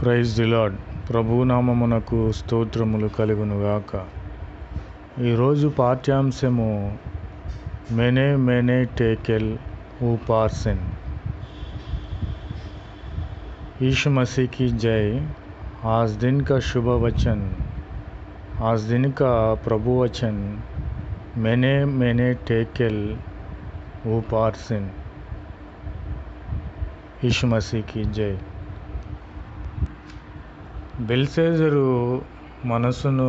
Praise the lord. ప్రభునామమునకు స్తోత్రములు కలుగునుగాక. ఈరోజు పాఠ్యాంశము मैंने मैंने टेकेल ऊपर से। यीशु मसीह की जय। आज दिन का शुभ वचन, आज दिन का प्रभु वचन मैंने मैंने टेकेल ऊपर से। यीशु मसीह की जय. బెల్షెజరు మనసును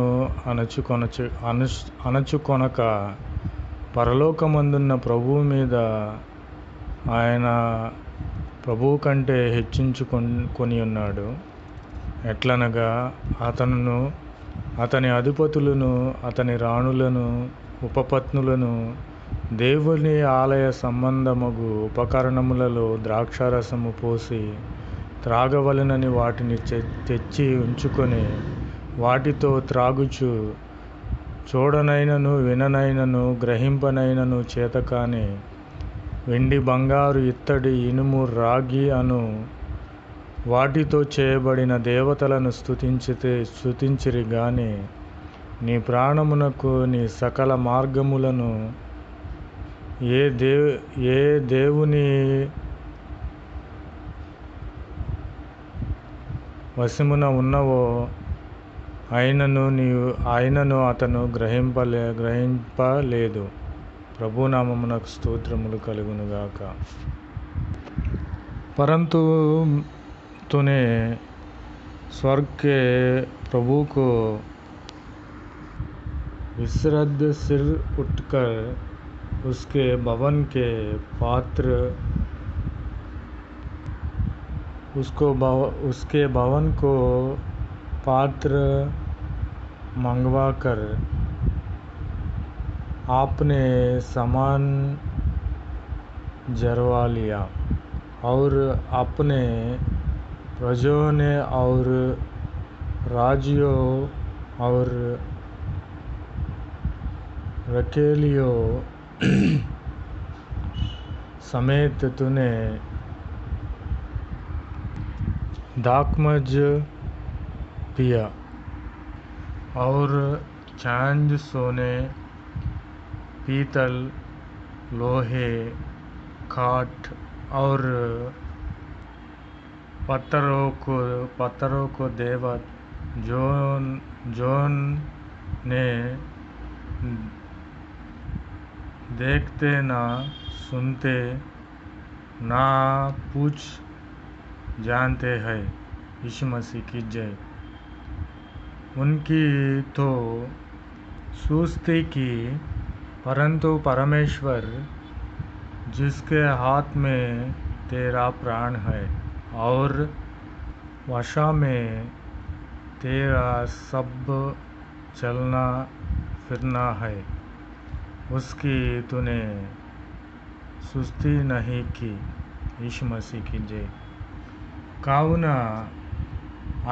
అణచుకొనక పరలోకమందున్న ప్రభువు మీద ఆయన ప్రభువు కంటే హెచ్చించుకొని ఉన్నాడు. ఎట్లనగా అతని అధిపతులను, అతని రాణులను, ఉపపత్నులను దేవుని ఆలయ సంబంధమగు ఉపకరణములలో ద్రాక్షారసము పోసి త్రాగవలెనని వాటిని తెచ్చి ఉంచుకొని వాటితో త్రాగుచు చూడనైనను విననైనను గ్రహింపనైనను చేతకాని వెండి బంగారు ఇత్తడి ఇనుము రాగి అను వాటితో చేయబడిన దేవతలను స్తుతించిరి గాని నీ ప్రాణమునకు నీ సకల మార్గములను ఏ దేవుని వశమున ఉన్నవో ఆయనను అతను గ్రహింపలేదు. ప్రభునామమునకు స్తోత్రములు కలుగునుగాక. परंतु तूने स्वर्ग के प्रभु को विसर्द सिर उठकर उसके भवन के उसके भवन को पात्र मंगवा कर आपने सामान जरवा लिया और अपने प्रजों ने और राज्यों और रखेलियों समेत तूने दाखमज पिया और चांद सोने पीतल लोहे काठ और पत्थरों को देवत जोन ने देखते ना सुनते ना पूछ जानते हैं. यीशु मसीह की जय. उनकी तो सुस्ती की, परंतु परमेश्वर जिसके हाथ में तेरा प्राण है और वशा में तेरा सब चलना फिरना है, उसकी तूने सुस्ती नहीं की. यीशु मसीह की जय. కావున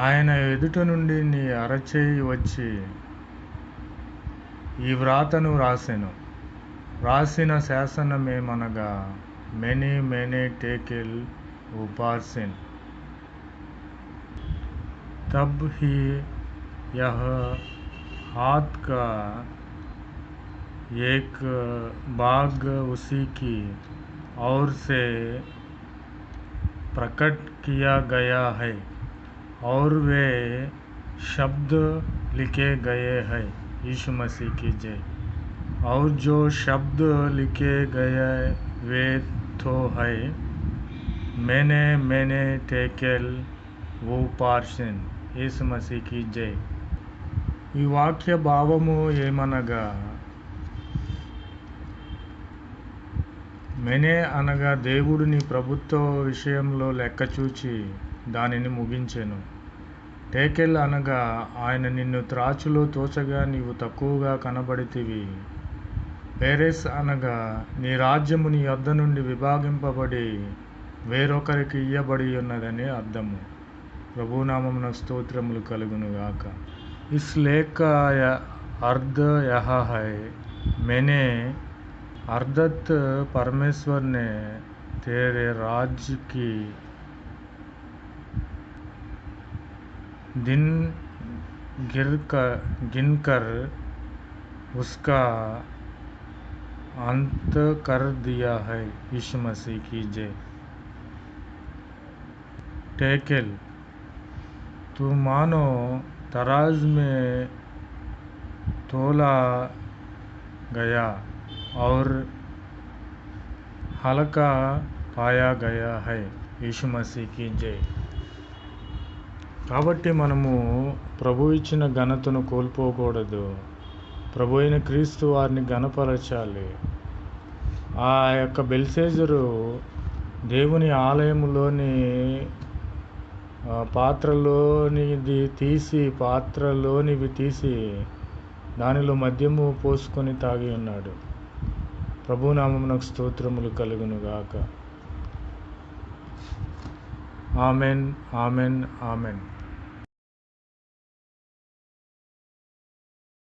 ఆయన ఎదుట నుండి నీ అరచేయి వచ్చి ఈ వ్రాతను రాసిన శాసనమేమనగా मैंने मैंने टेकेल ऊपर से. तब ही यह हाथ का एक भाग उसी की ओर से प्रकट किया गया है और वे शब्द लिखे गए हैं. यीशु मसीह की जय. और जो शब्द लिखे गए वे तो है मैंने मैंने टेकेल ऊपर से. यीशु मसीह की जय. ఈ వాక్య భావము ఏమనగా మెనే అనగా దేవుడు నీ ప్రభుత్వ విషయంలో లెక్కచూచి దానిని ముగించెను. టేకెల్ అనగా ఆయన నిన్ను త్రాచులో తోచగా నీవు తక్కువగా కనబడితివి. పేరెస్ అనగా నీ రాజ్యము నీ యొద్ద నుండి విభాగింపబడి వేరొకరికి ఇయ్యబడి ఉన్నదని అర్థము. ప్రభునామమున స్తోత్రములు కలుగునుగాక. इस लेख का अर्थ यह है मैंने अर्थात परमेश्वर ने तेरे राज्य की दिन गिनकर उसका अंत कर दिया है। यीशु मसीह की जय। टेकेल, तू मानो तराज में तोला गया और हल्का पाया गया है। यीशु मसीह की जय। కాబట్టి మనము ప్రభు ఇచ్చిన ఘనతను కోల్పోకూడదు. ప్రభు అయిన క్రీస్తు వారిని ఘనపరచాలి. ఆ యొక్క బెల్షెజరు దేవుని ఆలయంలోని పాత్రలోనివి తీసి దానిలో మద్యము పోసుకొని తాగి ఉన్నాడు. ప్రభునామమునకు స్తోత్రములు కలుగునుగాక. Amen, amen, amen.